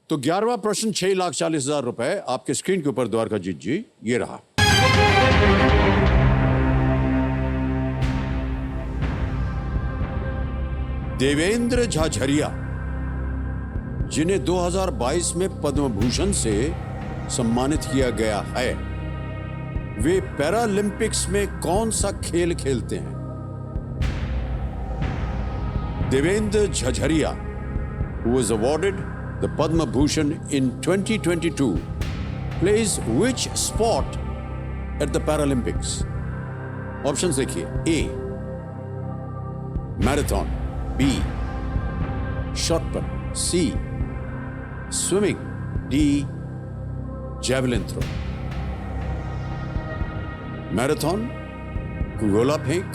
तो 11वां प्रश्न 6,40,000 रुपए आपके स्क्रीन के ऊपर द्वारका जीत जी ये रहा। देवेंद्र झाझरिया, जिन्हें 2022 में पद्म भूषण से सम्मानित किया गया है, वे पैरालंपिक्स में कौन सा खेल खेलते हैं? Devendra Jhajharia, who was awarded the Padma Bhushan in 2022, plays which sport at the Paralympics? Options देखिए: A, marathon, B, shot put, C, swimming, D, javelin throw. Marathon, गोला फेंक,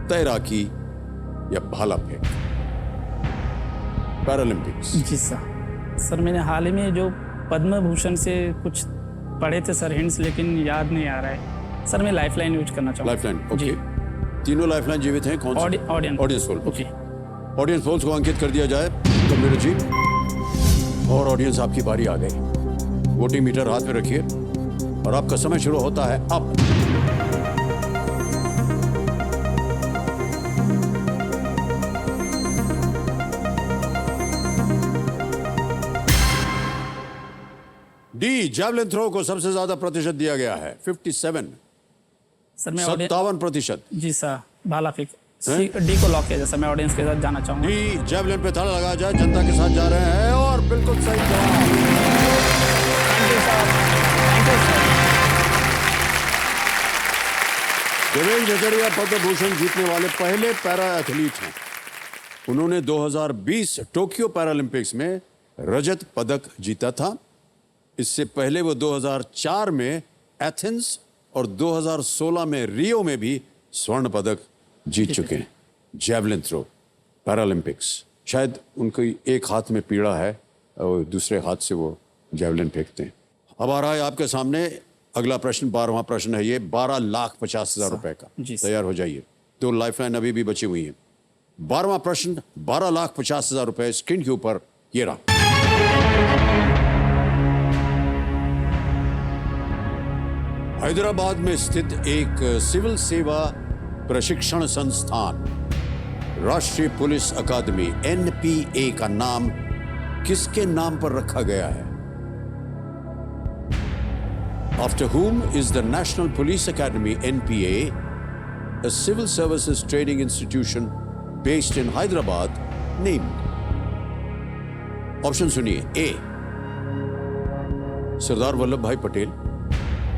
तैराकी या भाला फेंक? पैरालंपिक्स। जी सर मैंने हाल ही में जो पद्म भूषण से कुछ पढ़े थे सर हिंट्स, लेकिन याद नहीं आ रहा है सर। मैं लाइफलाइन यूज करना चाहूँगा। Lifeline, okay. तीनों लाइफलाइन जीवित हैं? कौन सी? Audience poll. Okay, audience polls को अंकित कर दिया जाए कंप्यूटर जी। और ऑडियंस, आपकी बारी आ गई। वोटिंग मीटर हाथ में रखिए और आपका समय शुरू होता है अब। डी, जैवलिन थ्रो को सबसे ज्यादा प्रतिशत दिया गया है, 57। सर मैं 57%। जी सर, भाला फेंक डी को लॉक किया जाए सर। मैं ऑडियंस के साथ जाना चाहूंगा। डी, जैवलिन पे ताला लगाया जाए। जनता के साथ जा रहे हैं और बिल्कुल सही जवाब। Thank you sir, thank you sir. Devendra Jhajharia Padma Bhushan जीतने वाले पहले पैरा एथलीट हैं। उन्होंने 2020 टोक्यो पैरालंपिक्स में रजत पदक जीता था। इससे पहले वो 2004 में एथेंस और 2016 में रियो में भी स्वर्ण पदक जीत चुके हैं। Javelin throw, Paralympics. शायद उनकी एक हाथ में पीड़ा है और दूसरे हाथ से वो जैवलिन फेंकते हैं। अब आ रहा है आपके सामने अगला प्रश्न, 12वां प्रश्न है ये, 12,50,000 रुपए का। तैयार हो जाइए, 2 लाइफलाइन अभी भी बची हुई हैं। 12वां प्रश्न, 12,50,000 रुपए स्क्रीन के ऊपर ये रहा। हैदराबाद में स्थित एक सिविल सेवा प्रशिक्षण संस्थान राष्ट्रीय पुलिस अकादमी NPA का नाम किसके नाम पर रखा गया है? After whom is the National Police Academy NPA, a civil services training institution based in Hyderabad, named? Option सुनिए: A, सरदार वल्लभ भाई Patel,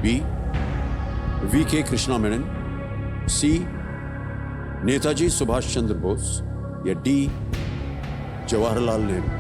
B, VK Krishna Menon, C, Netaji Subhash Chandra Bose या D, जवाहरलाल नेहरू?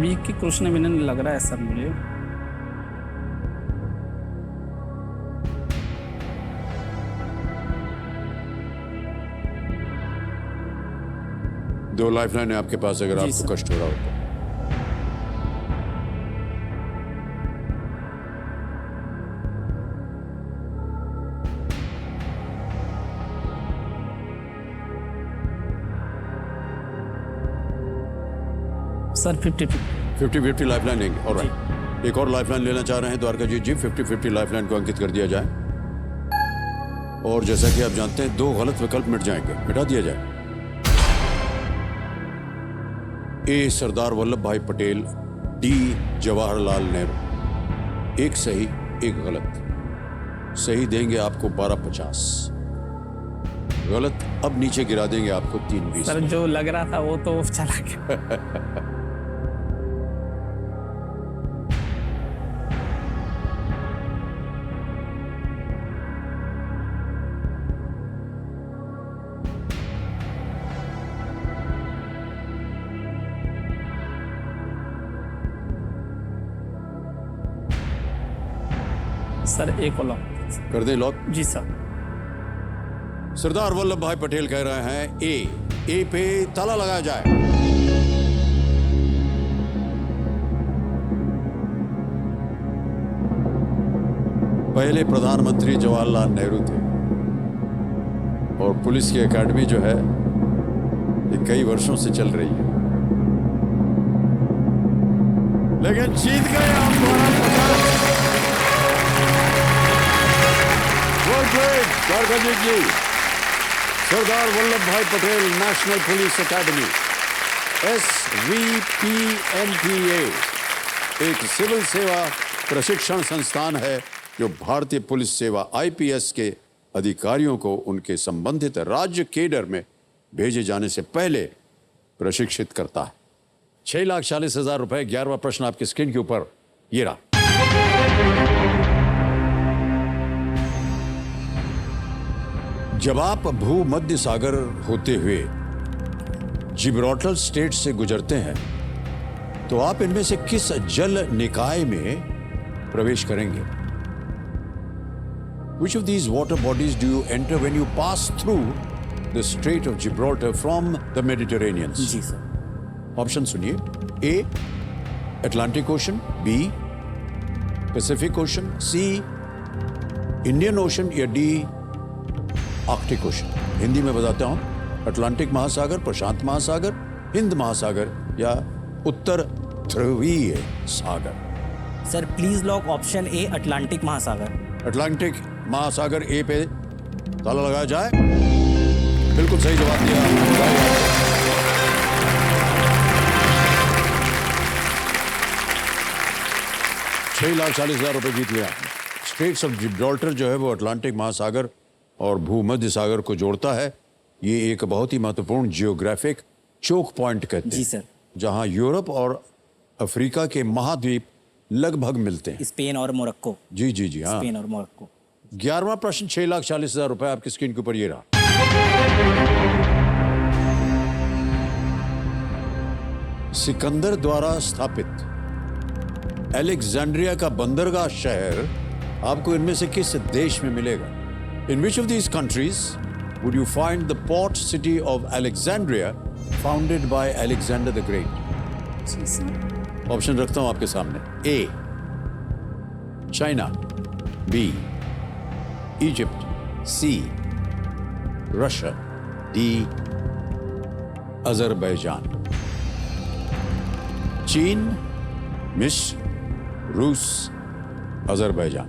VK कृष्ण मेनन लग रहा है सर मुझे। दो लाइफलाइन है आपके पास, अगर आपको कष्ट हो रहा हो तो। सर 50-50 लाइफलाइन लेंगे। ऑलराइट, एक और लाइफलाइन लेना चाह रहे हैं द्वारका जी। 50-50 लाइफलाइन को अंकित कर दिया जाए और जैसा कि आप जानते हैं 2 गलत विकल्प मिट जाएंगे, मिटा दिया जाए। ए, सरदार वल्लभ भाई पटेल, D, जवाहरलाल नेहरू। एक सही, एक गलत। सही देंगे आपको 12,50, गलत अब नीचे गिरा देंगे आपको 3,20। सर जो लग रहा था वो तो चला गया। सर एक को लॉक कर दें लॉक? जी सर। सरदार वल्लभ भाई पटेल कह रहे हैं ए पे ताला लगाया जाए। पहले प्रधानमंत्री जवाहरलाल नेहरू थे और पुलिस की एकेडमी जो है ये कई वर्षों से चल रही है, लेकिन जीत गए आप द्वारकाजीत जी। सरदार वल्लभ भाई Patel national police academy SVPNPA एक सिविल सेवा प्रशिक्षण संस्थान है जो भारतीय पुलिस सेवा IPS के अधिकारियों को उनके संबंधित राज्य केडर में भेजे जाने से पहले प्रशिक्षित करता है। 6,40,000 रुपए। 11वां प्रश्न आपकी स्क्रीन के ऊपर ये रहा। जब आप भूमध्य सागर होते हुए जिब्राल्टर स्टेट से गुजरते हैं तो आप इनमें से किस जल निकाय में प्रवेश करेंगे? Which of these water bodies do you enter when you pass through the Strait of Gibraltar from the Mediterranean? जी सर। ऑप्शन सुनिए। A Atlantic Ocean, B Pacific Ocean, C Indian Ocean या D Arctic Ocean। हिंदी में बताता हूं, Atlantic महासागर, प्रशांत महासागर, हिंद महासागर या उत्तर ध्रुवीय सागर। Sir please lock option A Atlantic महासागर। अटलांटिक महासागर ए पे ताला लगाया जाए। बिल्कुल सही जवाब दिया। 6,40,000 रुपए जीत लिया। स्ट्रेट्स ऑफ जिब्राल्टर जो है वो अटलांटिक महासागर और भूमध्य सागर को जोड़ता है। ये एक बहुत ही महत्वपूर्ण जियोग्राफिक चोक पॉइंट कहते हैं। जी सर। जहां यूरोप और अफ्रीका के महाद्वीप लगभग मिलते हैं। स्पेन और मोरक्को। जी जी जी हाँ। स्पेन और मोरक्को। 11वां प्रश्न 6,40,000 रुपए आपकी स्क्रीन के ऊपर ये रहा। सिकंदर द्वारा स्थापित अलेक्जेंड्रिया का बंदरगाह शहर आपको इनमें से किस देश में मिलेगा? In which of these countries would you find the port city of Alexandria founded by Alexander the Great? जी सर। ऑप्शन रखता हूं आपके सामने। A China, B Egypt, C Russia, D Azerbaijan. चीन, मिस्र, रूस, अजरबैजान।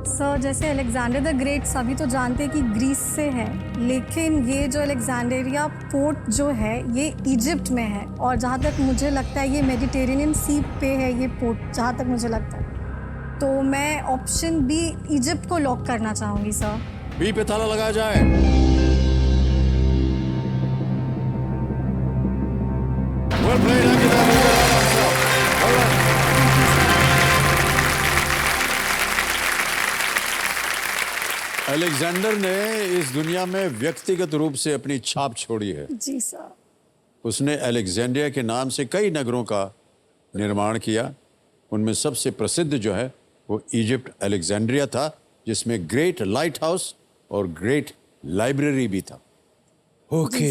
सर जैसे अलेक्जेंडर द ग्रेट सभी तो जानते हैं कि ग्रीस से है, लेकिन ये जो अलेक्जेंड्रिया पोर्ट जो है ये इजिप्ट में है और जहाँ तक मुझे लगता है ये मेडिटेरेनियन सी पे है ये पोर्ट, जहाँ तक मुझे लगता है। तो मैं ऑप्शन बी इजिप्ट को लॉक करना चाहूँगी सर। बी पे ताला लगाया जाए। Well played, Ankita. Well done. Alexander ने इस दुनिया में व्यक्तिगत रूप से अपनी छाप छोड़ी है। जी सर। उसने अलेक्जेंड्रिया के नाम से कई नगरों का निर्माण किया। उनमें सबसे प्रसिद्ध जो है वो इजिप्ट अलेक्जेंड्रिया था, जिसमें ग्रेट लाइट हाउस और ग्रेट लाइब्रेरी भी था। ओके